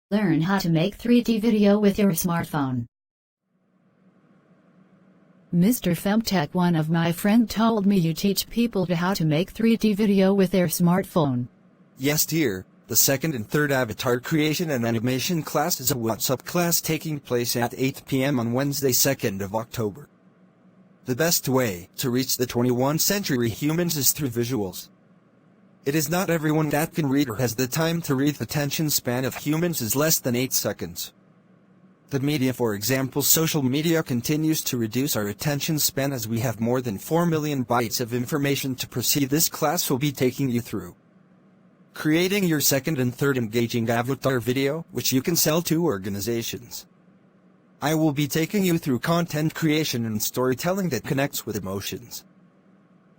Learn how to make 3D video with your smartphone. Mr. Femtech, one of my friend told me you teach people how to make 3D video with their smartphone. Yes dear, the second and third avatar creation and animation class is a WhatsApp class taking place at 8 p.m. on Wednesday 2nd of October. The best way to reach the 21st century humans is through visuals. It is not everyone that can read or has the time to read. The attention span of humans is less than 8 seconds. The media, for example social media, continues to reduce our attention span as we have more than 4 million bytes of information to proceed. This class will be taking you through creating your second and third engaging avatar video, which you can sell to organizations. I will be taking you through content creation and storytelling that connects with emotions.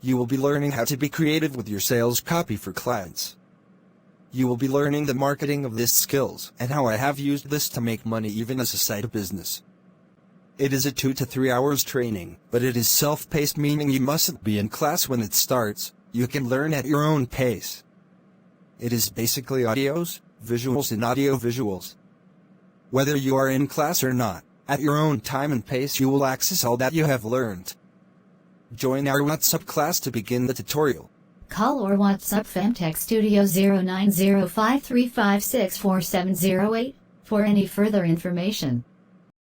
You will be learning how to be creative with your sales copy for clients. You will be learning the marketing of these skills and how I have used this to make money even as a side business. It is a 2 to 3 hours training, but it is self-paced, meaning you mustn't be in class when it starts. You can learn at your own pace. It is basically audios, visuals and audio visuals. Whether you are in class or not, at your own time and pace you will access all that you have learned. Join our WhatsApp class to begin the tutorial. Call or WhatsApp Femtech Studio 090535644708 for any further information.